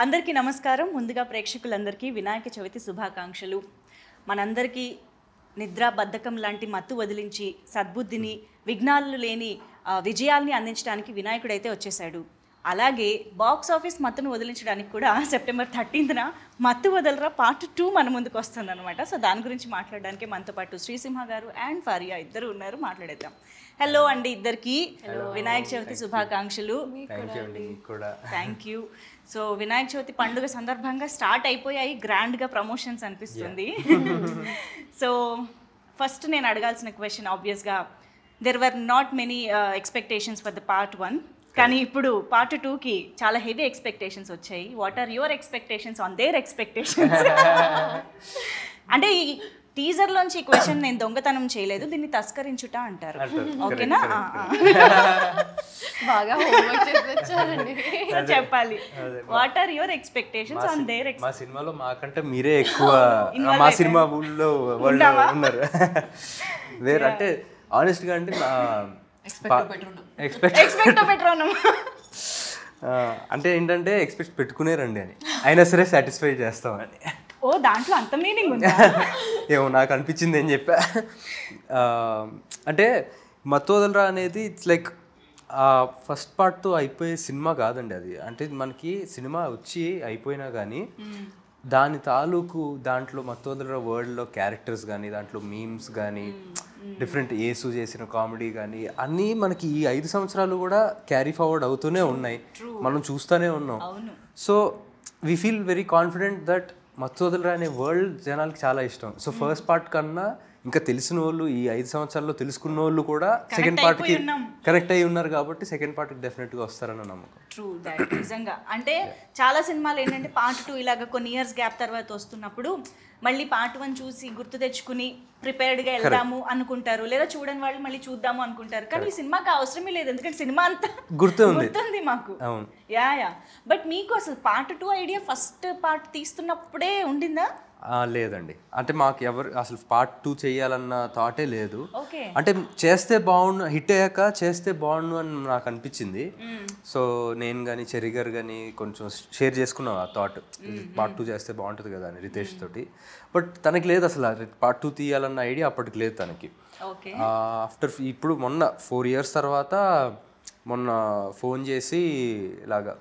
అందరికీ నమస్కారం. ముందుగా ప్రేక్షకులందరికీ వినాయక చవితి శుభాకాంక్షలు. మనందరికీ నిద్ర బద్ధకం లాంటి మత్తు వదిలించి సద్బుద్ధిని విఘ్నాలు లేని విజయాల్ని అందించడానికి వినాయకుడైతే వచ్చేసాడు. అలాగే బాక్స్ ఆఫీస్ మత్తును వదిలించడానికి కూడా సెప్టెంబర్ 13న మత్తు వదలరా పార్ట్ 2 మన ముందుకు వస్తుందన్నమాట. సో దాని గురించి మాట్లాడడానికి మనతో పాటు శ్రీసింహ గారు అండ్ ఫరియా ఇద్దరు ఉన్నారు. మాట్లాడేద్దాం. హలో అండి ఇద్దరికి. వినాయక చవితి శుభాకాంక్షలు. Thank you. So Vinayaka Chavithi పండుగ సందర్భంగా స్టార్ట్ అయిపోయాయి గ్రాండ్గా ప్రమోషన్స్ అనిపిస్తుంది. సో ఫస్ట్ నేను అడగాల్సిన క్వశ్చన్ ఆబ్వియస్గా there were not many expectations for the part 1, కానీ ఇప్పుడు పార్ట్ 2కి చాలా హెవీ ఎక్స్పెక్టేషన్స్ వచ్చాయి. What are your expectations on their expectations? అంటే ఈ టీజర్లోంచి ఈ క్వశ్చన్ నేను దొంగతనం చేయలేదు, దీన్ని తస్కరించుట అంటారు. ఓకేనా? బాగా చెప్పాలి. What are your expectations on there? మా సినిమాలో మాకంటే మీరే ఎక్కువ మా సినిమా ఊళ్ళో వాళ్ళు ఉన్నారు. వేరే అంటే ఆనెస్ట్గా అంటే అంటే ఏంటంటే ఎక్స్పెక్ట్ పెట్టుకునేరండి అని, అయినా సరే సాటిస్ఫై చేస్తామని. ఓ దాంట్లో అంత మీనింగ్ ఉందా? ఏమో నాకు అనిపించింది ఏం చెప్పా. అంటే మత్తు వదలరా అనేది ఇట్స్ లైక్ ఫస్ట్ పార్ట్తో అయిపోయే సినిమా కాదండి అది. అంటే మనకి సినిమా వచ్చి అయిపోయినా కానీ దాని తాలూకు దాంట్లో మత్తు వదలరా వరల్డ్లో క్యారెక్టర్స్ కానీ దాంట్లో మీమ్స్ కానీ డిఫరెంట్ యేసు చేసిన కామెడీ కానీ అన్నీ మనకి ఈ 5 సంవత్సరాలు కూడా క్యారీ ఫార్వర్డ్ అవుతూనే ఉన్నాయి, మనం చూస్తూనే ఉన్నాం. So we feel very confident that మత్తు వదలరా అనే వరల్డ్ జనాలకి చాలా ఇష్టం. సో ఫస్ట్ పార్ట్ కన్నా ఇంకా తెలిసిన వాళ్ళు ఈ 5 సంవత్సరాల్లో తెలుసుకున్న వాళ్ళు కూడా సెకండ్ పార్ట్కి కనెక్ట్ అయ్యి ఉన్నారు కాబట్టి సెకండ్ పార్ట్కి డెఫినెట్గా వస్తారన్న నమ్మకం. True that. నిజంగా అంటే చాలా సినిమాలు ఏంటంటే పార్ట్ 2 ఇలాగ కొన్ని ఇయర్స్ గ్యాప్ తర్వాత వస్తున్నప్పుడు మళ్ళీ పార్ట్ 1 చూసి గుర్తు తెచ్చుకుని ప్రిపేర్డ్గా వెళ్దాము అనుకుంటారు, లేదా చూడని వాళ్ళు మళ్ళీ చూద్దాము అనుకుంటారు. కానీ ఈ సినిమాకి అవసరమే లేదు, ఎందుకంటే సినిమా అంతా గుర్తుంది మాకు. యా. బట్ మీకు అసలు పార్ట్ 2 ఐడియా ఫస్ట్ పార్ట్ తీస్తున్నప్పుడే ఉండిందా? లేదండి, అంటే మాకు ఎవరు అసలు పార్ట్ 2 చేయాలన్న థాటే లేదు. అంటే చేస్తే బాగుండు, హిట్ అయ్యాక చేస్తే బాగుండు అని నాకు అనిపించింది. సో నేను కానీ చెర్రీ గారు కానీ కొంచెం షేర్ చేసుకున్నాం ఆ థాట్, పార్ట్ 2 చేస్తే బాగుంటుంది కదా అని రితేష్ తోటి. బట్ తనకి లేదు అసలు పార్ట్ 2 తీయాలన్న ఐడియా అప్పటికి లేదు తనకి. ఆఫ్టర్ ఇప్పుడు మొన్న 4 years తర్వాత మొన్న ఫోన్ చేసి ఇలాగా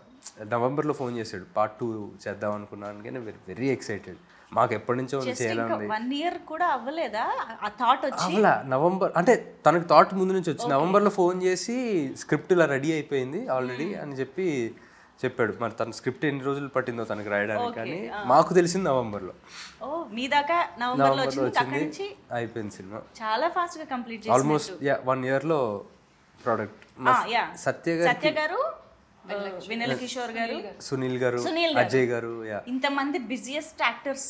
నవంబర్లో ఫోన్ చేశాడు, పార్ట్ 2 చేద్దాం అనుకున్నాను. కానీ వెరీ ఎక్సైటెడ్, మాకు ఎప్పటి నుంచో చేయాలండి. 1 year కూడా అవ్వలేదా ఆ థాట్ వచ్చి? అవ్వలా. నవంబర్ అంటే తనకు థాట్ ముందు నుంచి వచ్చింది. నవంబర్లో ఫోన్ చేసి స్క్రిప్ట్ ఇలా రెడీ అయిపోయింది ఆల్రెడీ అని చెప్పాడు. మరి తన స్క్రిప్ట్ ఎన్ని రోజులు పట్టిందో తనకు రాయడానికి, కానీ మాకు తెలిసింది నవంబర్లో. మీ దాకా నవంబర్లో వచ్చింది, అయిపోయింది సినిమా. చాలా ఫాస్ట్ గా కంప్లీట్ చేశారు. Almost 1 yearలో product. సత్య గారు, వినల్ కిషోర్ గారు, సునీల్ గారు, అజయ్ గారు, ఇంతమంది బిజియెస్ట్ యాక్టర్స్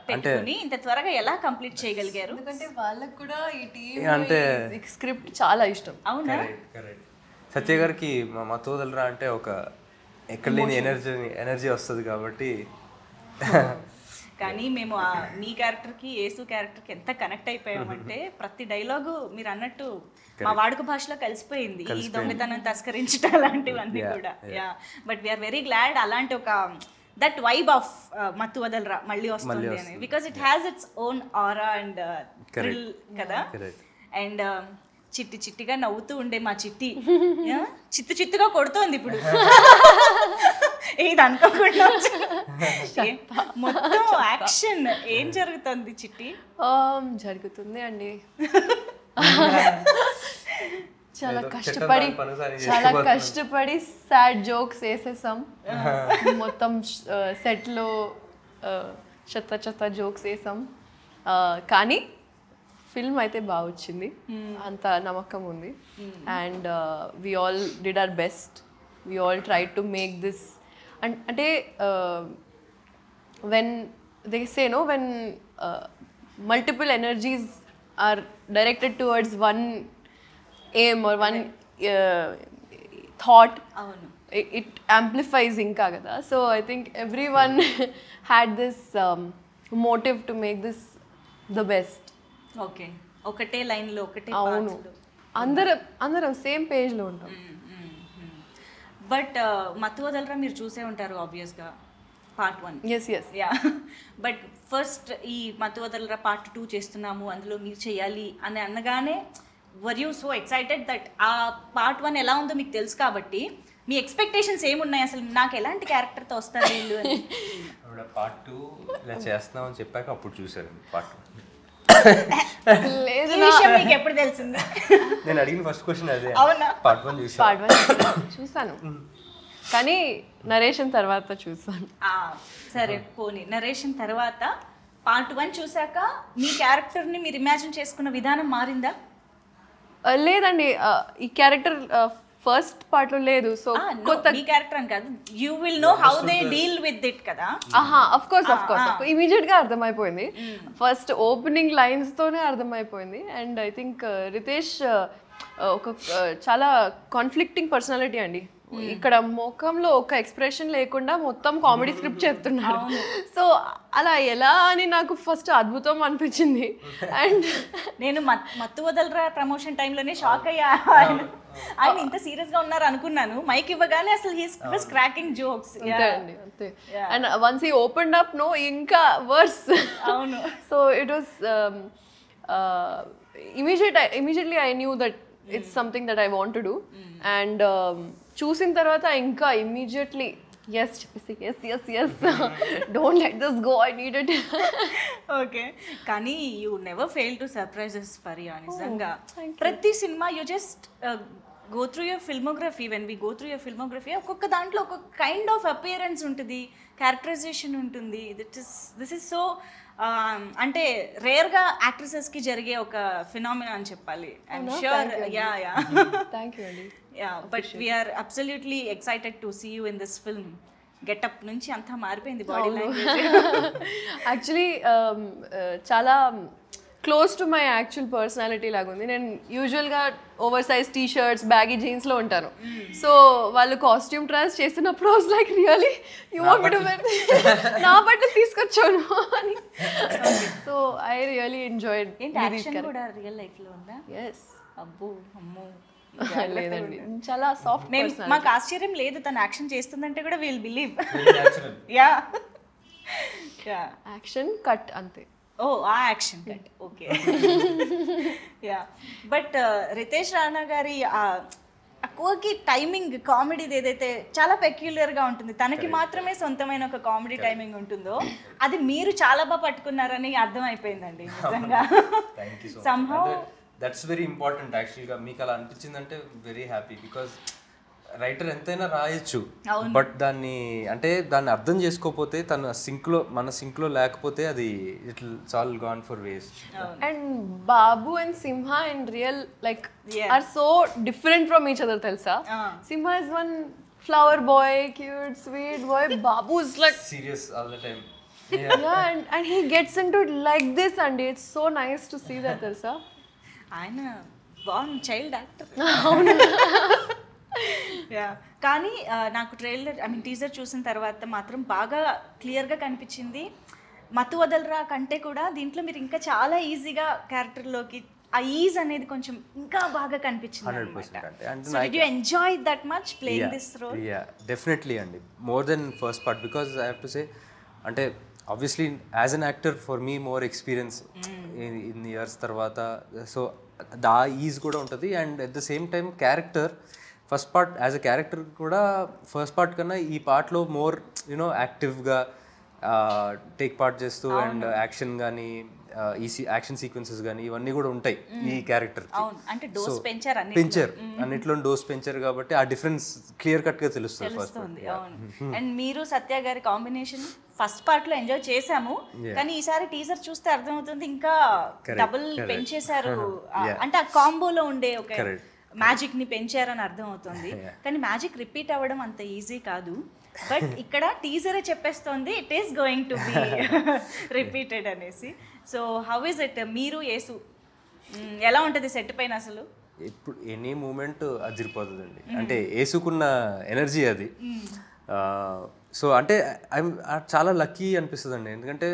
పెట్టుకొని ఇంత త్వరగా ఎలా కంప్లీట్ చేయగలిగారు? ఎందుకంటే వాళ్ళకి కూడా ఈ టీమ్ అంటే స్క్రిప్ట్ చాలా ఇష్టం. అవునా? సత్య గారికి మత్తు వదలరా అంటే ఒక ఎక్కడ లేని ఎనర్జీ వస్తుంది కాబట్టి. కానీ మేము మీ క్యారెక్టర్కి యేసు క్యారెక్టర్కి ఎంత కనెక్ట్ అయిపోయామంటే ప్రతి డైలాగు మీరు అన్నట్టు మా వాడుక భాషలో కలిసిపోయింది. ఈ దొంగతనం తస్కరించడం అలాంటివన్నీ కూడా. Yeah, but we're very glad అలాంటి ఒక దట్ వైబ్ ఆఫ్ మత్తు వదలరా మళ్ళీ వస్తుంది అని, because it has its own aura and thrill కదా. అండ్ చిట్టి చిట్టిగా నవ్వుతూ ఉండే మా చిట్టి చిత్తుగా కొడుతోంది ఇప్పుడు. ఇది అనుకోకుండా మొత్తం యాక్షన్ ఏం జరుగుతుంది చిట్టి? జరుగుతుంది అండి, చాలా కష్టపడి సాడ్ జోక్స్ వేసేసాం. మొత్తం సెట్లో చెత్త జోక్స్ వేసాం, కానీ ఫిల్మ్ అయితే బాగా వచ్చింది, అంత నమ్మకం ఉంది. And we all did our best, we all try to make this. అంటే when they say no, when multiple energies are directed towards one aim or one thought, it amplifies inka kada. So I think everyone had this motive to make this the best. Okay, ఒకటే line లో ఒకటే అవును, అందరం same page లో ఉంటాం. But మత్తు వదలరా మీరు చూసే ఉంటారు ఆబ్వియస్గా part 1. Yes yes yeah but first ఈ మత్తు వదలరా పార్ట్ 2 చేస్తున్నాము, అందులో మీరు చేయాలి అని అనగానే were you so excited that ఆ పార్ట్ 1 ఎలా ఉందో మీకు తెలుసు కాబట్టి మీ ఎక్స్పెక్టేషన్స్ ఏమున్నాయి, అసలు నాకు ఎలాంటి క్యారెక్టర్తో వస్తారు వీళ్ళు అని? పార్ట్ 2 ఇలా చేస్తున్నామని చెప్పాక అప్పుడు చూసారు పార్ట్ 2. లేదు ఈ విషయం మీకు ఎప్పుడు తెలిసింది? నేను అడిగిన ఫస్ట్ క్వశ్చన్ అదే. అవునా? పార్ట్ 1 చూసాను. పార్ట్ 1 చూసాను కానీ నరేషన్ తర్వాత చూసాను. సరే పోనీ నరేషన్ తర్వాత పార్ట్ 1 చూసాక మీ క్యారెక్టర్ని మీరు ఇమాజిన్ చేసుకున్న విధానం మారిందా? లేదండి, ఈ క్యారెక్టర్ ఫస్ట్ పార్ట్ లో లేదు. సో కొత్త మీ క్యారెక్టర్ అని కాదు, you will know how they deal with it కదా. అఫ్ కోర్స్ ఇమీడియట్ గా అర్థమైపోయింది. ఫస్ట్ ఓపెనింగ్ లైన్స్ తోనే అర్థమైపోయింది. అండ్ ఐ థింక్ రితేష్ ఒక చాలా కాన్ఫ్లిక్టింగ్ పర్సనాలిటీ అండి. ఇక్కడ ముఖంలో ఒక ఎక్స్ప్రెషన్ లేకుండా మొత్తం కామెడీ స్క్రిప్ట్ చెప్తున్నాడు. సో అలా ఎలా అని నాకు ఫస్ట్ అద్భుతం అనిపించింది. అండ్ నేను మత్తు వదలరా ప్రమోషన్ టైంలోనే షాక్ అయ్యా, ఆయన ఇంత సీరియస్ గా ఉన్నారు అనుకున్నాను. మైక్ ఇవ్వగానే అసలు హీస్ వాస్ క్రాకింగ్ జోక్స్. అంతే. And once he opened up no ఇంకా వర్స్. అవును. So it was immediately I knew that it's something that I want to do. And చూసిన తర్వాత ఇంకా immediately yes don't let this go, I need it. Okay, కానీ you never fail to surprises Faria. నిజంగా ప్రతి సినిమా you just go through your filmography. When we go through your filmography ఒక్కొక్క దాంట్లో ఒక్కొక్క కైండ్ ఆఫ్ అపియరెన్స్ ఉంటుంది, క్యారెక్టరైజేషన్ ఉంటుంది. This is so అంటే రేర్గా యాక్ట్రెసెస్కి జరిగే ఒక ఫినామినా అని చెప్పాలి. I'm sure. Yeah thank you అండి. Yeah but we're absolutely excited to see you in this film. Getup నుంచి అంతా మారిపోయింది బాడీ లాంగ్వేజ్. యాక్చువల్లీ చాలా close to my actual personality లాగా ఉంది. నేను యూజువల్గా oversize T shirts baggy జీన్స్లో ఉంటాను. సో వాళ్ళు కాస్ట్యూమ్ ట్రయల్స్ చేస్తున్నప్పుడు was like really you want me to wear నా బట్టలు తీసుకొచ్చాను అని. So I really enjoyed. ఏంటి యాక్షన్ కూడా రియల్ లైఫ్లో ఉందా? ఎస్. అబ్బో అమ్మో. లేదండి, చాలా సాఫ్ట్. మాకు ఆశ్చర్యం లేదు తను యాక్షన్ చేస్తుందంటే కూడా will believe. Yeah action cut అంతే. ఓ ఆ action cut okay. Yeah but Ritesh Rana గారి కోకి టైమింగ్ కామెడీది ఏదైతే చాలా పెక్యులర్గా ఉంటుంది, తనకి మాత్రమే సొంతమైన ఒక కామెడీ టైమింగ్ ఉంటుందో అది మీరు చాలా బాగా పట్టుకున్నారని అర్థమైపోయిందండి నిజంగా. సంహౌ దట్స్ వెరీ ఇంపార్టెంట్ యాక్చువల్గా. మీకు అలా అనిపించిందంటే వెరీ హ్యాపీ. బికాజ్ రైటర్ ఎంతైనా రాయొచ్చు, బట్ దాన్ని అర్థం చేసుకోకపోతే మన సింక్లో లేకపోతే అది it's all gone for waste. And Babu and Simha in real like are so different from each other తెలుసా. Simha is one flower boy, cute sweet boy. Babu is like serious all the time. and he gets into it like this and it's so nice to see that తెలుసా. ఆయన బాగుంది child actor. కానీ నాకు trailer teaser చూసిన తర్వాత మాత్రం బాగా క్లియర్గా కనిపించింది. మత్తు వదలరా కంటే కూడా దీంట్లో మీరు ఇంకా చాలా ఈజీగా క్యారెక్టర్లోకి ఆ ఈజ్ అనేది కొంచెం ఇంకా బాగా కనిపించింది. 100%. So did you enjoy that much playing this role? Yeah, definitely అండి. More than first part because I have to say అంటే obviously as an actor for me more experience in years తర్వాత so the is కూడా ఉంటుంది. And at the same time character first part as a character కూడా first part కన్నా ఈ పార్ట్లో more you know యాక్టివ్గా take part చేస్తూ అండ్ యాక్షన్ కానీ యాక్షన్ సీక్వెన్సెస్ కానీ ఇవన్నీ కూడా ఉంటాయి ఈ క్యారెక్టర్. పెంచారు అన్నిట్లో డోస్ పెంచారు కాబట్టి ఆ డిఫరెన్స్ క్లియర్ కట్ గా తెలుస్తుంది. అండ్ మీరు సత్య గారి కాంబినేషన్ ఫస్ట్ పార్ట్ లో ఎంజాయ్ చేసాము, కానీ ఈసారి టీజర్ చూస్తే అర్థమవుతుంది ఇంకా డబుల్ పెంచేశారు. అంటే ఆ కాంబోలో ఉండే ఒక మ్యాజిక్ ని పెంచారని అర్థం అవుతుంది. కానీ మ్యాజిక్ రిపీట్ అవ్వడం అంత ఈజీ కాదు. బట్ ఇక్కడ టీజరే చెప్పేస్తోంది it is going to be repeated అనేసి. సో హౌ ఇస్ ఇట్ మీరు యేసు ఎలా ఉంటుంది సెట్ పైన? అసలు ఇప్పుడు ఎనీ మూమెంట్ అదిరిపోతుందండి. అంటే యేసుకున్న ఎనర్జీ అది. సో అంటే చాలా లక్కీ అనిపిస్తుందండి. ఎందుకంటే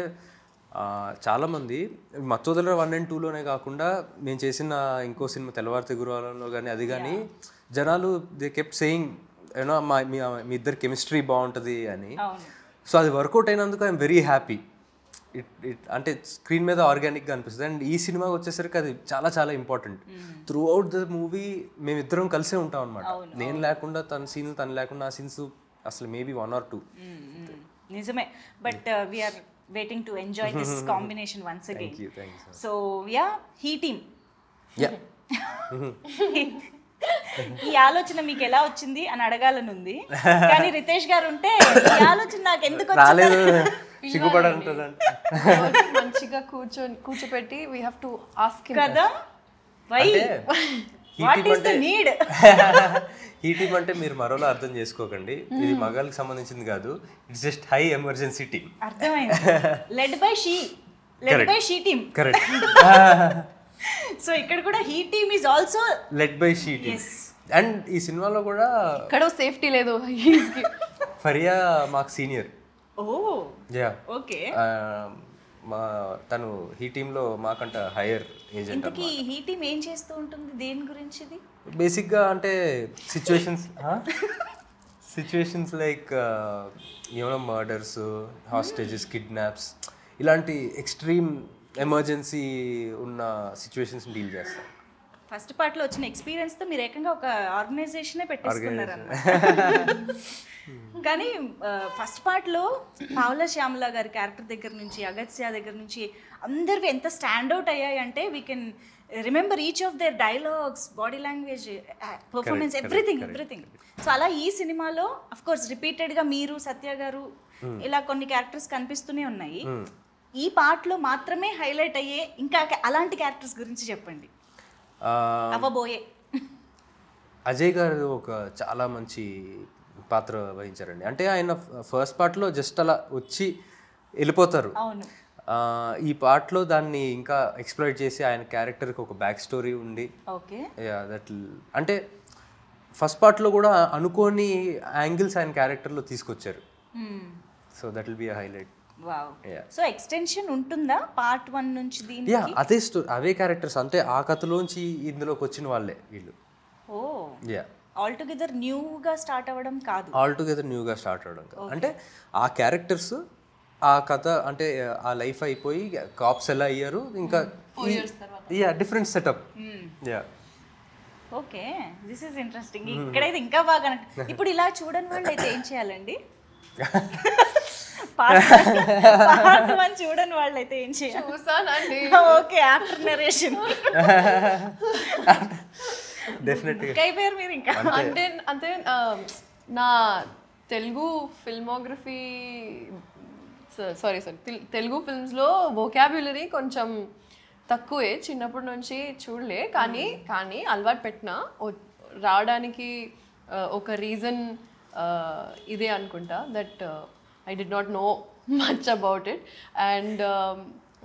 చాలామంది మత్తోదల 1 and 2లోనే కాకుండా నేను చేసిన ఇంకో సినిమా తెల్లవారితే గురువారంలో కానీ అది కానీ జనాలు దే కెప్ట్ సేయింగ్ యూనో మీ ఇద్దరు కెమిస్ట్రీ బాగుంటుంది అని. అవును. సో అది వర్కౌట్ అయినందుకు ఐఎమ్ వెరీ హ్యాపీ. అంటే స్క్రీన్ మీద ఆర్గానిక్గా అనిపిస్తుంది. అండ్ ఈ సినిమాకి వచ్చేసరికి అది చాలా చాలా important. Through out the movie మేమిద్దరం కలిసే ఉంటాం అనమాట. నేను లేకుండా తన సీన్లు, తను లేకుండా ఆ సీన్స్ అసలు మేబీ 1 or 2. నిజమే. But we're waiting to enjoy this combination once again. So yeah, he team, ఈ ఆలోచన మీకు ఎలా వచ్చింది అని అడగాలని ఉంది, కానీ రితేష్ గారు ఉంటే ఈ ఆలోచన నాకు ఎందుకు రాలేదు, సిగ్గుపడంటుందండి. మంచిగా కూర్చోపెట్టి we have to ask him కదా, why what is the need. ఈ టీమ్ అంటే మీరు మరోలా అర్థం చేసుకోకండి, ఇది మగాళ్ళకి సంబంధించింది కాదు. It's just high emergency team. అర్థమైంది. Led by she team. Correct. So ఇక్కడ కూడా he team is also led by she team. And ఈ సినిమాలో కూడా ఇక్కడ సేఫ్టీ లేదు. ఫరియా మాకు సీనియర్. Oh yeah, okay. తను హీ టీంలో మాకంట హైయర్ ఏజెంట్. ఇంతకీ హీ టీమ్ ఏం చేస్తూ ఉంటుంది, దేని గురించి ఇది? బేసిక్గా అంటే సిచ్యువేషన్స్ లైక్ ఏమైనా మర్డర్స్, హాస్టేజెస్, కిడ్నాప్స్, ఇలాంటి ఎక్స్ట్రీమ్ ఎమర్జెన్సీ ఉన్న సిచ్యువేషన్స్ డీల్ చేస్తాం. ఫస్ట్ పార్ట్లో వచ్చిన ఎక్స్పీరియన్స్తో మీరు ఏకంగా ఒక ఆర్గనైజేషనే పెట్టేసుకున్నారన్నమాట. కానీ ఫస్ట్ పార్ట్లో పావుల శ్యామల గారి క్యారెక్టర్ దగ్గర నుంచి, అగత్య దగ్గర నుంచి అందరివి ఎంత స్టాండ్అవుట్ అయ్యాయి అంటే we can remember each of their dialogues, body language, performance, everything. So అలా ఈ సినిమాలో అఫ్ కోర్స్ రిపీటెడ్గా మీరు, సత్య గారు, ఇలా కొన్ని క్యారెక్టర్స్ కనిపిస్తూనే ఉన్నాయి. ఈ పార్ట్లో మాత్రమే హైలైట్ అయ్యే ఇంకా అలాంటి క్యారెక్టర్స్ గురించి చెప్పండి. అవ్వబోయే అజయ్ గారు ఒక చాలా మంచి పాత్ర వహించారండి. అంటే ఆయన ఫస్ట్ పార్ట్లో జస్ట్ అలా వచ్చి వెళ్ళిపోతారు. అవును. ఈ పార్ట్లో దాన్ని ఇంకా ఎక్స్ప్లోర్ చేసి ఆయన క్యారెక్టర్కి ఒక బ్యాక్ స్టోరీ ఉండి, ఓకే, దట్ అంటే ఫస్ట్ పార్ట్లో కూడా అనుకోని యాంగిల్స్ ఆయన క్యారెక్టర్లో తీసుకొచ్చారు. So that will be a highlight. Wow. So extension ఉంటుందా పార్ట్ 1 నుంచి దీనికి? అదే అవే క్యారెక్టర్స్, అంటే ఆ కథలోంచి ఇందులోకి వచ్చిన వాళ్ళే వీళ్ళు. ఓ యా, ఆల్ టుగెదర్ న్యూగా స్టార్ట్ అవ్వడం కాదు. ఆల్ టుగెదర్ న్యూగా స్టార్ట్ అవ్వడం కాదు. అంటే ఆ క్యారెక్టర్స్, ఆ కథ, అంటే ఆ లైఫ్ అయిపోయి కాప్స్ ఎలా అయ్యారు, ఇంకా different setup. Yeah, okay, this is interesting. ఇక్కడైతే ఇంకా బాగా ఇప్పుడు ఇలా చూడని వాళ్ళు అయితే ఏం చేయాలండి? పార్ట్ 1 చూడని వాళ్ళు అయితే ఏం చేయాలి? చూసానండి. ఓకే, ఆఫ్టర్ నరేషన్ డెఫినెట్గా అయిపోయారు మీరు ఇంకా. అంటే నా తెలుగు ఫిల్మోగ్రఫీ, సారీ తెలుగు ఫిల్మ్స్లో వొకాబ్యులరీ కొంచెం తక్కువే, చిన్నప్పటి నుంచి చూడలే. కానీ అలవాటు పెట్టిన రావడానికి ఒక రీజన్ ఇదే అనుకుంటా, that I did not know much about it, and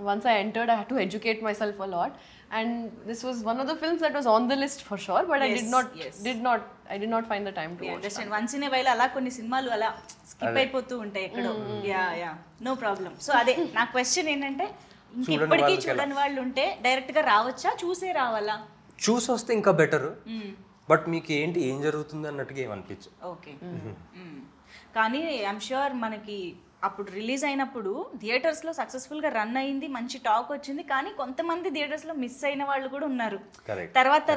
once I entered I had to educate myself a lot, and this was one of the films that was on the list for sure, but I did not find the time to watch. Understand, once in a while అలా కొన్ని సినిమాలు అలా skip అయిపోతూ ఉంటాయి ఎక్కడో. Yeah, no problem. So అదే నా question ఏంటంటే, ఇంకెప్పటికీ చూడని వాళ్ళు ఉంటే డైరెక్ట్గా రావచ్చా, చూసే రావాలా? చూసి వస్తే ఇంకా బెటర్, బట్ మీకు ఏం జరుగుతుంది అన్నట్టుగా ఏమనిపించు. ఓకే. కానీ ఐఎమ్ ష్యూర్ మనకి అప్పుడు రిలీజ్ అయినప్పుడు థియేటర్స్లో సక్సెస్ఫుల్గా రన్ అయింది, మంచి టాక్ వచ్చింది. కానీ కొంతమంది థియేటర్స్లో మిస్ అయిన వాళ్ళు కూడా ఉన్నారు.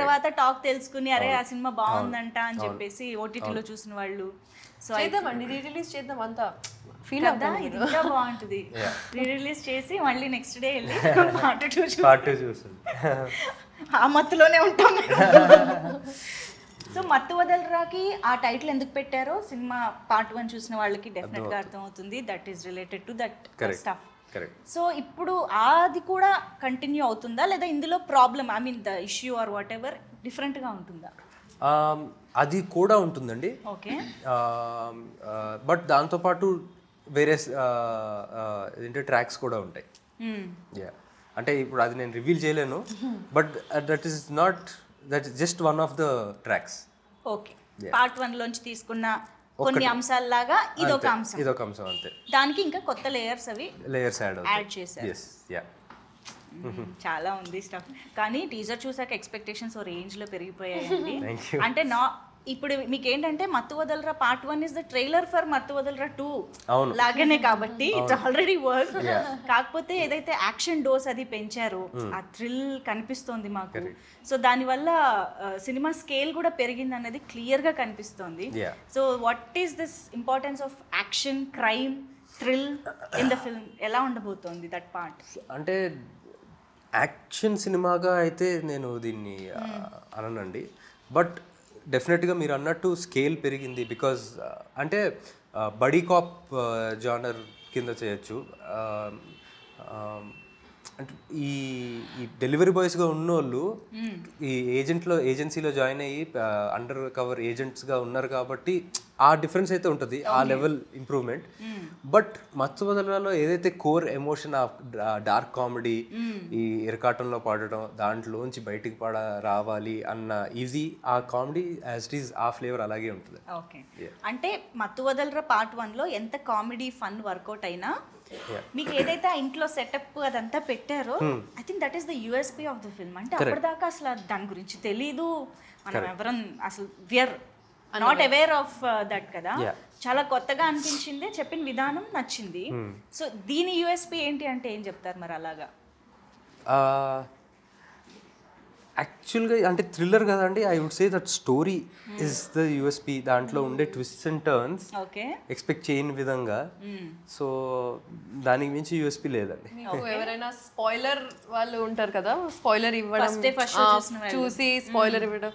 తర్వాత టాక్ తెలుసుకుని అరే ఆ సినిమా బాగుందంట అని చెప్పేసి ఓటీటీలో చూసిన వాళ్ళు. సో చేద్దామండి, రీ రిలీజ్ చేద్దాం, అంతా ఫీల్ అవుతా. ఇది ఇంకా బాగుంటుంది. రీ రిలీజ్ చేసి మళ్ళీ నెక్స్ట్ డే వెళ్ళి పార్ట్ 2 చూసి ఆ మత్తులోనే ఉంటాం. సో మత్తు వదలరాకి ఆ టైటిల్ ఎందుకు పెట్టారో సినిమా పార్ట్ 1 చూసిన వాళ్ళకి డెఫినెట్గా అర్థమవుతుంది. That is related to that stuff. So ఇప్పుడు అది కూడా కంటిన్యూ అవుతుందా, లేదా ఇందులో problem, I mean the issue or what ever డిఫరెంట్గా ఉంటుందా? అది కూడా ఉంటుందండి. ఓకే. బట్ దాంతోపాటు వేరే ఏంటంటే ట్రాక్స్ కూడా ఉంటాయి. యా, అంటే ఇప్పుడు అది నేను రివీల్ చేయలేను, but that is just one of the tracks. Okay, part 1 లోంచి తీసుకున్న కొన్ని అంశాలలాగా ఇదొక అంశం అంతే. దానికి ఇంకా కొత్త లేయర్స్ యాడ్ చేశారు. yes yeah. చాలా ఉంది స్టఫ్. కానీ టీజర్ చూసాక ఎక్స్పెక్టేషన్స్ ఓ రేంజ్ లో పెరిగిపోయాయండి. అంటే ఇప్పుడు మీకు ఏంటంటే మత్తు వదలరా part 1 is the trailer for మత్తు వదలరా 2 అవును. లాగానే కాబట్టి ఇట్స్ ఆల్రెడీ వర్క్. కాకపోతే ఏదైతే యాక్షన్ డోస్ అది పెంచారో ఆ థ్రిల్ కనిపిస్తోంది మాకు. సో దానివల్ల సినిమా స్కేల్ కూడా పెరిగింది అన్నది క్లియర్ గా కనిపిస్తోంది. So what is this importance of action, crime, thrill in the film? ఎలా ఉండబోతోంది దట్ పార్ట్? అంటే యాక్షన్ సినిమాగా అయితే నేను దీన్ని అననండి, బట్ డెఫినెట్గా మీరు అన్నట్టు స్కేల్ పెరిగింది. బికాజ్ అంటే బడీ కాప్ జానర్ కింద చేయొచ్చు. అంటే ఈ డెలివరీ బాయ్స్గా ఉన్నోళ్ళు ఈ ఏజెన్సీలో జాయిన్ అయ్యి అండర్ కవర్ ఏజెంట్స్గా ఉన్నారు కాబట్టి ఆ డిఫరెన్స్ అయితే ఉంటుంది, ఆ లెవెల్ ఇంప్రూవ్మెంట్. బట్ మత్తు వదలలో ఏదైతే కోర్ ఎమోషన్, డార్క్ కామెడీ, ఈ ఇరకాటంలో పాడటం, దాంట్లోంచి బయటికి రావాలి అన్న ఈజీ ఆ కామెడీ యాజ్ ఇట్ ఈస్ ఆ ఫ్లేవర్ అలాగే ఉంటుంది. ఓకే, అంటే మత్తు వదలరా పార్ట్ 1లో ఎంత కామెడీ ఫన్ వర్కౌట్ అయినా మీకు ఏదైతే ఆ ఇంట్లో సెటప్ అదంతా పెట్టారో I think that is the USP of the film. అంటే అప్పటిదాకా అసలు దాని గురించి తెలీదు, మనం ఎవరం అసలు we're not aware of that కదా. చాలా కొత్తగా అనిపించింది, చెప్పిన విధానం నచ్చింది. సో దీని యూఎస్పీ ఏంటి అంటే ఏం చెప్తారు మరి? అలాగా యాక్చువల్గా అంటే థ్రిల్లర్ కదండి, I would say that story is the USP. దాంట్లో ఉండే ట్విస్ట్స్ అండ్ టర్న్స్ ఎక్స్పెక్ట్ చేయని విధంగా. సో దానికి మించి యూఎస్పీ లేదండి. ఎవరైనా స్పాయిలర్ వాళ్ళు ఉంటారు కదా, స్పాయిలర్ ఇవ్వడం, చూసి స్పాయిలర్ ఇవ్వడం,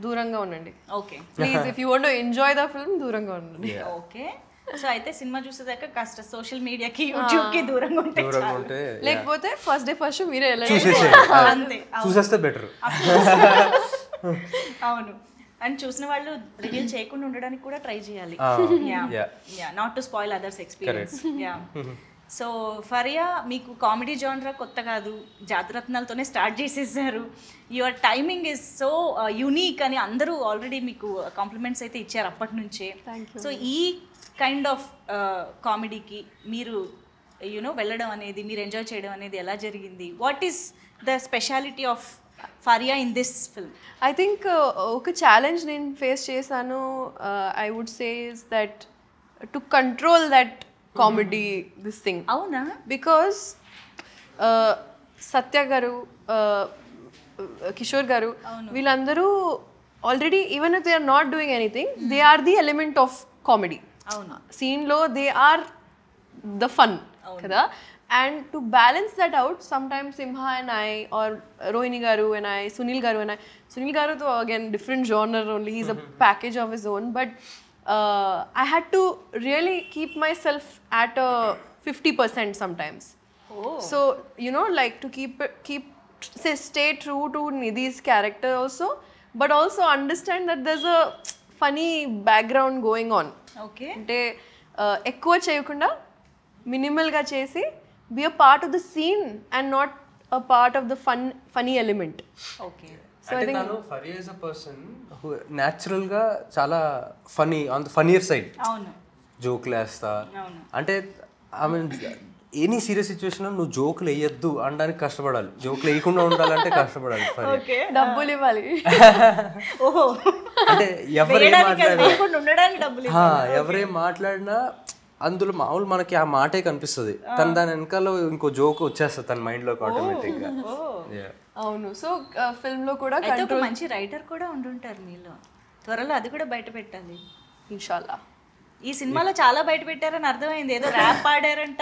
దూరంగా ఉండండి. Okay, please if you want to enjoy the film దూరంగా ఉండండి. ఓకే, సో అయితే సినిమా చూసేదాకా కాస్త సోషల్ మీడియాకి, యూట్యూబ్ కి దూరంగా ఉంటే, లేకపోతే ఫస్ట్ డే ఫస్ట్ మీరే అంతే, చూసేస్తే బెటర్. అవును, అండ్ చూసిన వాళ్ళు రివీల్ చేయకుండా ఉండడానికి కూడా ట్రై చేయాలి, not to spoil others experience. So Faria, మీకు కామెడీ జానరా కొత్త కాదు, జాతిరత్నాలతోనే స్టార్ట్ చేసేసారు. Your timing is so unique అని అందరూ ఆల్రెడీ మీకు కాంప్లిమెంట్స్ అయితే ఇచ్చారు అప్పటి నుంచే. సో ఈ కైండ్ ఆఫ్ కామెడీకి మీరు వెళ్ళడం అనేది, మీరు ఎంజాయ్ చేయడం అనేది ఎలా జరిగింది? What is the speciality of Faria in this film? I think ఒక ఛాలెంజ్ నేను ఫేస్ చేశాను, I would say is that to control that comedy this thing. అవునా? బికాస్ సత్య గారు, కిషోర్ గారు, వీళ్ళందరూ already even if they are not doing anything, they are the element of comedy. అవును, సీన్లో they are the fun కదా. And to balance that out, sometimes Simha and I, or Rohini Garu and I, Sunil Garu and I, Sunil Garu though again different genre only, he's a package of his own, but I had to really keep myself at a 50% sometimes. So like to stay true to Nidhi's character also, but also understand that there's a funny background going on. Okay, అంటే ఎక్కువ చేయకుండా మినిమల్గా చేసి be a part of the scene and not a part of the funny element. Okay, so I think tanu Fariya is a person who natural ga చాలా funny on the funnier side. అవును, జోక్లు వేస్తా. అంటే I mean any serious situation నువ్వు జోకులు వేయద్దు అనడానికి కష్టపడాలి, జోకులు వేయకుండా ఉండాలంటే కష్టపడాలి. డబ్బులు ఇవ్వాలి. ఓహో, అంటే ఎవరేం మాట్లాడినా అందులో మామూలు మనకి ఆ మాటే కనిపిస్తుంది, కానీ దాని వెనకాల ఇంకో జోక్ వచ్చేస్తుంది తన మైండ్ లోకి ఆటోమేటిక్ గా. అవును, సో ఫిల్మ్ లో కూడా ఒక మంచి రైటర్ కూడా ఉండుంటారు మీలో, త్వరలో అది కూడా బయట పెట్టాలి ఇన్షాల్లా. ఈ సినిమాలో చాలా బయట పెట్టారని అర్థమైంది, ఏదో ర్యాప్ పాడారంట.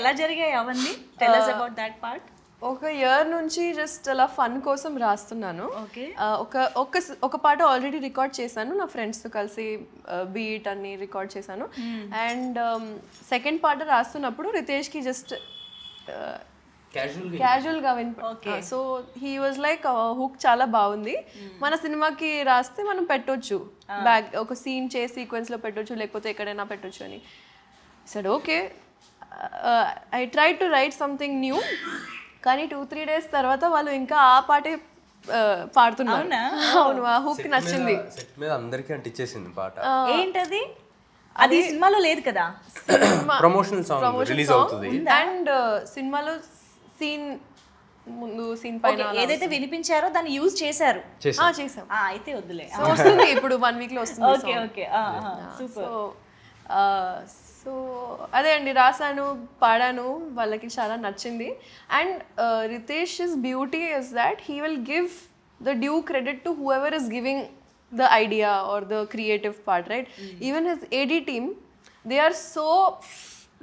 ఎలా జరిగాయి అవన్నీ? Tell us about that part. ఒక ఇయర్ నుంచి జస్ట్ అలా ఫన్ కోసం రాస్తున్నాను. ఒక పాట ఆల్రెడీ రికార్డ్ చేశాను, నా ఫ్రెండ్స్తో కలిసి బీట్ అన్ని రికార్డ్ చేశాను. అండ్ సెకండ్ పాట రాస్తున్నప్పుడు రితేష్కి జస్ట్ క్యాజువల్గా so he was like hook చాలా బాగుంది, మన సినిమాకి రాస్తే మనం పెట్టొచ్చు, బ్యాక్ ఒక సీన్ చేసి సీక్వెన్స్లో పెట్టొచ్చు, లేకపోతే ఎక్కడైనా పెట్టొచ్చు అని. సడ్ okay, I try to write something new. కానీ 2-3 days తర్వాత వాళ్ళు ఇంకా ఆ పాటే పాడుతున్నారు. అవును, ఆ హుక్ నచ్చింది. సెట్ మీద అందరికీ అంటించేసింది పాట. ఏంటది? అది సినిమాలో లేదు కదా, ప్రమోషనల్ సాంగ్ రిలీజ్ అవుతుంది. అండ్ సినిమాలో సీన్ ముందు సీన్ పైన Okay, ఏదైతే వినిపించారో దాన్ని యూజ్ చేశారు. చేసాం. అయితే వద్దులే. సో వస్తుంది ఇప్పుడు 1 week లో వస్తుంది. Okay okay super. సో అదే అండి, రాసాను, పాడాను, వాళ్ళకి చాలా నచ్చింది. And Ritesh is beauty is that he will give the due credit to whoever is giving the idea or the creative part, right? Even his AD team, they are so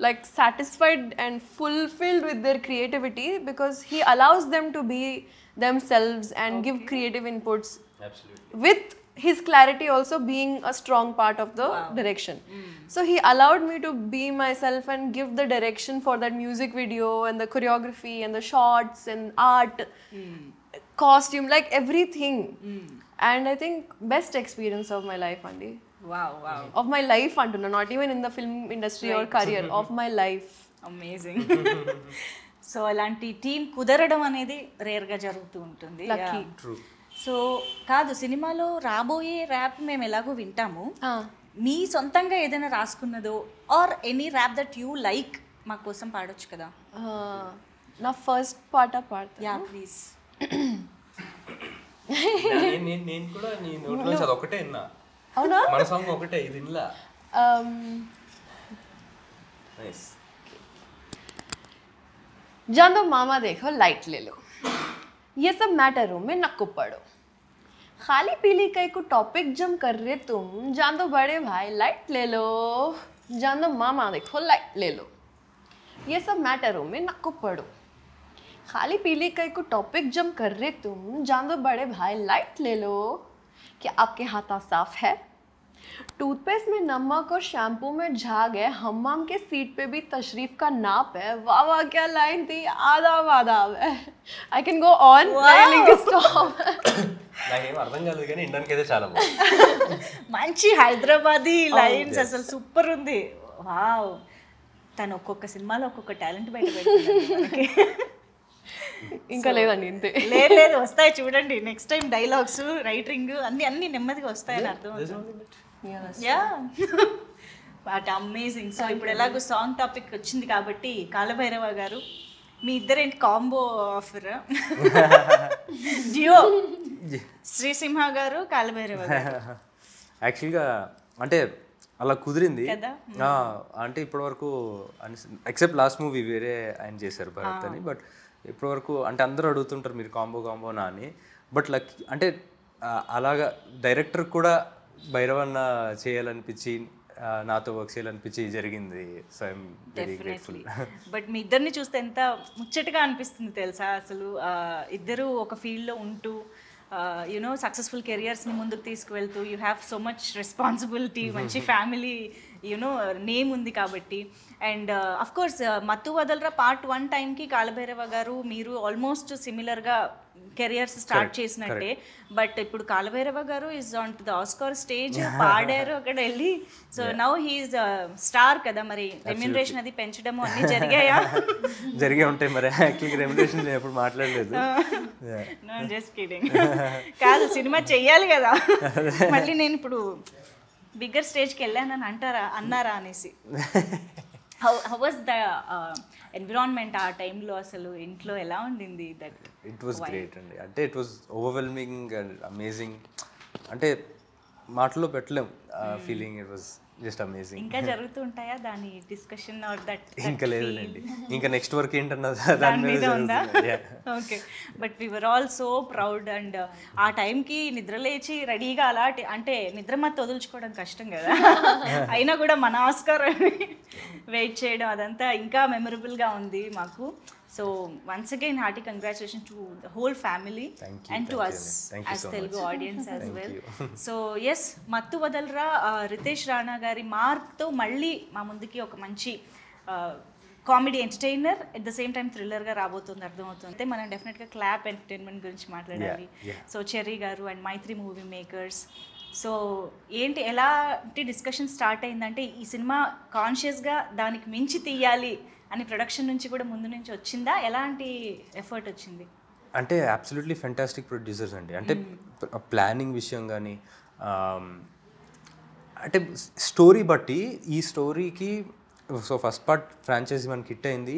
like satisfied and fulfilled with their creativity because he allows them to be themselves and give creative inputs. Absolutely. With his clarity also being a strong part of the direction. So he allowed me to be myself and give the direction for that music video and the choreography and the shots and art, costume, like everything. And I think best experience of my life, Andy. Wow wow. Of my life, Antuna, not even in the film industry or career, of my life. Amazing. So అలాంటి team కుదరడం అనేది రేర్గా జరుగుతూ ఉంటుంది. Lucky. True. So కాదు, సినిమాలో రాబోయే rap మేము ఎలాగో వింటాము, మీ సొంతంగా ఏదైనా రాసుకున్నదో or any rap that you like మా కోసం పాడొచ్చు కదా? నా ఫస్ట్ పాట పాడతా. Yeah please. నేను కూడా నీ నోట్లో నుంచి అది ఒకటే విన్నా. అవునా? మన సాంగ్ ఒకటే, ఇది వినలా. నైస్. जान दो मामा देखो लाइट ले लो, ये सब मैटरों में नक्को पड़ो, खाली पीली कई को टॉपिक जम कर रहे तुम, जान दो बड़े भाई लाइट ले लो, जान दो मामा देखो लाइट ले लो, ये सब मैटरों में नक्को पड़ो, खाली पीली कई को टॉपिक जम कर रहे तुम, जान दो बड़े भाई लाइट ले लो, क्या आपके हाथा साफ है? टूथपेस्ट में नमक और शैम्पू में झाग है, हम्माम के सीट पे भी तशरीफ का नाप है, वाह वाह क्या लाइन थी, आदाब आदाब है. I can go on. Stop. నాకేం అర్థం కాలేదు కానీ ఇండియన్కి అయితే చాలా బాగుంది. మంచి హైదరాబాదీ లైన్స్, అసలు సూపర్ ఉంది. వావ్. తను ఒక్కొక్క సినిమాలో ఒక్కొక్క టాలెంట్ బయట పెడుతుంది. ఇంకా లేదండి ఇంతే. లేదు వస్తాయి చూడండి, నెక్స్ట్ టైం డైలాగ్స్ రైటింగ్ అన్ని నెమ్మదిగా వస్తాయని అర్థం అవుతుంది. Yeah but amazing. సో ఇప్పుడు ఎలాగో సాంగ్ టాపిక్ వచ్చింది కాబట్టి కాలభైరవ గారు, మీ ఇద్దరేంటి కాంబో ఆఫర్? జియో శ్రీసింహ గారు, కాలభైరవ గారు. యాక్చువల్గా అంటే అలా కుదిరింది కదా? అంటే ఇప్పటివరకు ఎక్సెప్ట్ లాస్ట్ మూవీ వేరే ఆయన చేశారు భరత్ అని, బట్ ఇప్పటివరకు అంటే అందరూ అడుగుతుంటారు మీరు కాంబోనా అని, బట్ లక్ అంటే అలాగా డైరెక్టర్ కూడా భైరవన్న చేయాలనిపించి నాతో వర్క్ చేయాలనిపించి జరిగింది. So I'm very grateful. But మీ ఇద్దరిని చూస్తే ఎంత ముచ్చటగా అనిపిస్తుంది తెలుసా అసలు. ఇద్దరు ఒక ఫీల్డ్లో ఉంటూ యునో సక్సెస్ఫుల్ కెరియర్స్ని ముందుకు తీసుకువెళ్తూ, you have so much responsibility, మంచి ఫ్యామిలీ యునో నేమ్ ఉంది కాబట్టి. అండ్ అఫ్ కోర్స్ మత్తు వదలరా పార్ట్ 1 టైంకి కాలభైరవ గారు మీరు ఆల్మోస్ట్ సిమిలర్గా కెరియర్స్ స్టార్ట్ చేసినట్టే. బట్ ఇప్పుడు కాలభైరవ గారు is on to the Oscar stage, పాడారు అక్కడ వెళ్ళి. సో నౌ హీఈస్ స్టార్ కదా, మరి రెమ్యూనరేషన్ అది పెంచడము అన్ని జరిగాయా? జరిగే ఉంటాయి మరి. యాక్చువల్గా రెమ్యునరేషన్ నేను ఎప్పుడు మాట్లాడలేదు. No just kidding. కాదు, సినిమా చెయ్యాలి కదా, మళ్ళీ నేను ఇప్పుడు బిగ్గర్ స్టేజ్కి వెళ్ళానని అన్నారా అనేసి. హౌ వాజ్ ద ఎన్విరాన్మెంట్ ఆ టైంలో? అసలు ఇంట్లో ఎలా ఉండింది? దట్ ఇట్ వాజ్ గ్రేట్ అండి. అంటే it was overwhelming and amazing. అంటే మాటలో పెట్టలేం ఫీలింగ్. It was just amazing. ఇంకా జరుగుతూ ఉంటాయా దాని డిస్కషన్ ఆర్ దట్? ఇంకా లేదులేండి, ఇంకా నెక్స్ట్ వర్క్ ఏంటన్నది దాని మీద ఉందా? Okay. But we were all so proud. And ఆ టైంకి నిద్ర లేచి రెడీగా అలాంటి అంటే నిద్ర మత్తు వదులుచుకోవడం కష్టం కదా, అయినా కూడా మన ఆస్కార్ వెయిట్ చేయడం అదంతా ఇంకా మెమరబుల్గా ఉంది మాకు. So once again hearty congratulation to the whole family and to us as Telugu audiences as well. So yes, Mathu Vadalara Riteish Rana గారి మార్క్తో మళ్ళీ మా ముందుకి ఒక మంచి comedy entertainer at the same time థ్రిల్లర్గా రాబోతుంది, అర్థమవుతుంది. అయితే మనం డెఫినెట్గా క్లాప్ ఎంటర్టైన్మెంట్ గురించి మాట్లాడాలి. సో చెర్రీ గారు and Mythri movie makers. So ఏంటి ఎలాంటి డిస్కషన్ స్టార్ట్ అయిందంటే ఈ సినిమా కాన్షియస్గా దానికి మించి తీయాలి అని ప్రొడక్షన్ నుంచి కూడా ముందు నుంచి వచ్చిందా? ఎలాంటి ఎఫర్ట్ వచ్చింది? అంటే అబ్సల్యూట్లీ ఫెంటాస్టిక్ ప్రొడ్యూసర్స్ అండి. అంటే ప్లానింగ్ విషయం కానీ, అంటే స్టోరీ బట్టి ఈ స్టోరీకి సో ఫస్ట్ పార్ట్ ఫ్రాంచైజీ మనకి హిట్ అయింది,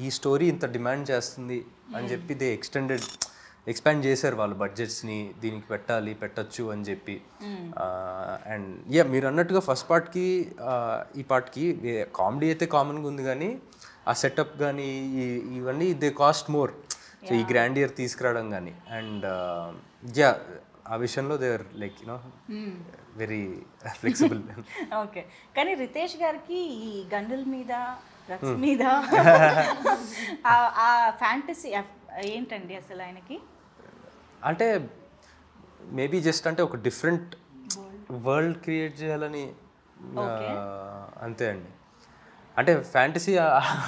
ఈ స్టోరీ ఇంత డిమాండ్ చేస్తుంది అని చెప్పి దే ఎక్స్పాండ్ చేశారు వాళ్ళు బడ్జెట్స్ని, దీనికి పెట్టచ్చు అని చెప్పి. అండ్ మీరు అన్నట్టుగా ఫస్ట్ పార్ట్కి ఈ పార్ట్కి కామెడీ అయితే కామన్గా ఉంది, కానీ ఆ సెటప్ కానీ ఇవన్నీ దే కాస్ట్ మోర్. సో ఈ గ్రాండియర్ తీసుకురావడం కానీ అండ్ ఆ విషయంలో they are like very flexible. Okay, కానీ రితేష్ గారికి ఈ గన్నుల మీద డ్రగ్స్ మీద ఆ ఫ్యాంటసీ ఏంటండి అసలు ఆయనకి? అంటే మేబీ జస్ట్ అంటే ఒక డిఫరెంట్ వరల్డ్ క్రియేట్ చేయాలని అంతే అండి. అంటే ఫ్యాంటసీ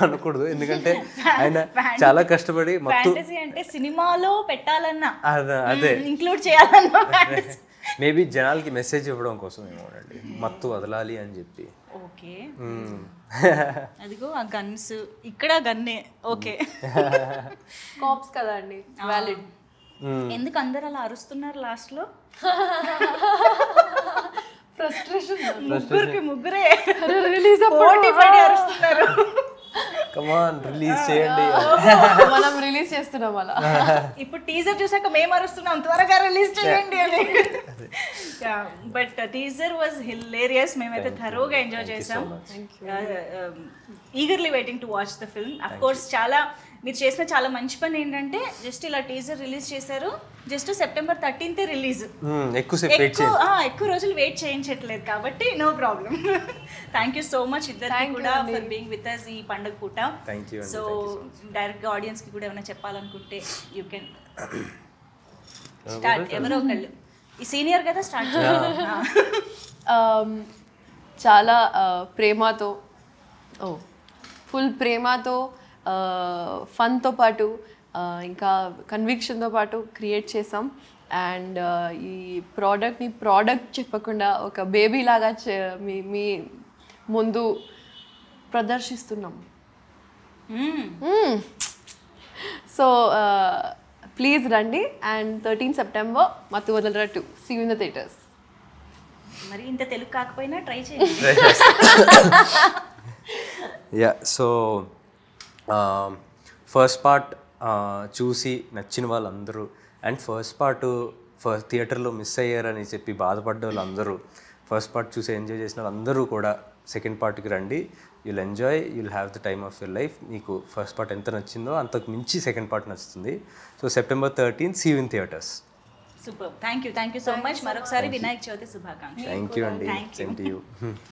అనకూడదు, ఎందుకంటే ఆయన చాలా కష్టపడి ఫ్యాంటసీ అంటే సినిమాలో పెట్టాలన్నా అదే ఇంక్లూడ్ చేయాలన్నా మేబీ జనాలకి మెసేజ్ ఇవ్వడం కోసం ఏమోనండి, మత్తు వదలాలి అని చెప్పి. ఓకే, అదిగో ఆ గన్స్, ఇక్కడ గన్నే. ఓకే, కాప్స్ కదా అండి, వ్యాలిడ్. ఎందుకు అందరు అలా అరుస్తున్నారు లాస్ట్ లో? ఫ్రస్ట్రేషన్. ముగ్గురే రిలీజ్ పోటీ పడి అరుస్తున్నారు. కమాన్ రిలీజ్ చేయండి. మనం రిలీజ్ చేస్తున్నాం అలా. ఇప్పుడు టీజర్ చూసాక మేము అరుస్తున్నాం త్వరగా రిలీజ్ చేయండి అని. బట్ టీజర్ వాజ్ హిలేరియస్, మేమైతే థరోగా ఎంజాయ్ చేసాం. Eagerly waiting to watch the film. Of course చాలా మీరు చేసిన చాలా మంచి పని ఏంటంటే జస్ట్ ఇలా టీజర్ రిలీజ్ చేశారు, జస్ట్ సెప్టెంబర్ 13th రిలీజ్. ఎక్కువ రోజులు వెయిట్ చేయించట్లేదు కాబట్టి no problem. Thank you so much ఇద్దరికి కూడా ఫర్ బీయింగ్ విత్ అస్ ఈ పండుగ పూట. సో డైరెక్ట్గా ఆడియన్స్కి కూడా ఏమైనా చెప్పాలనుకుంటే యూ కెన్ స్టార్ట్. ఎవరో ఒకళ్ళు, ఈ సీనియర్ కదా, స్టార్ట్ చేయాలి. చాలా ప్రేమతో, ఫుల్ ప్రేమతో, ఫన్తో పాటు ఇంకా కన్విక్షన్తో పాటు క్రియేట్ చేసాం. అండ్ ఈ ప్రోడక్ట్ని ప్రోడక్ట్ చెప్పకుండా ఒక బేబీ లాగా మీ ముందు ప్రదర్శిస్తున్నాం. సో ప్లీజ్ రండి. And 13 September Mathu Vadalara 2 see you in the theatres. మరి ఇంత తెలుగు కాకపోయినా ట్రై చేయండి. సో ఫస్ట్ పార్ట్ చూసి నచ్చిన వాళ్ళందరూ అండ్ ఫస్ట్ థియేటర్లో మిస్ అయ్యారని చెప్పి బాధపడ్డ వాళ్ళందరూ, ఫస్ట్ పార్ట్ చూసి ఎంజాయ్ చేసిన వాళ్ళందరూ కూడా సెకండ్ పార్ట్కి రండి. You'll enjoy, you'll have the time of your life. మీకు ఫస్ట్ పార్ట్ ఎంత నచ్చిందో అంతకు మించి సెకండ్ పార్ట్ నచ్చుతుంది. So September 13th see you in theatres. Super, thank you so much. మరొకసారి వినాయక చవితి శుభాకాంక్షలు. థ్యాంక్ యూ అండి. Same to you.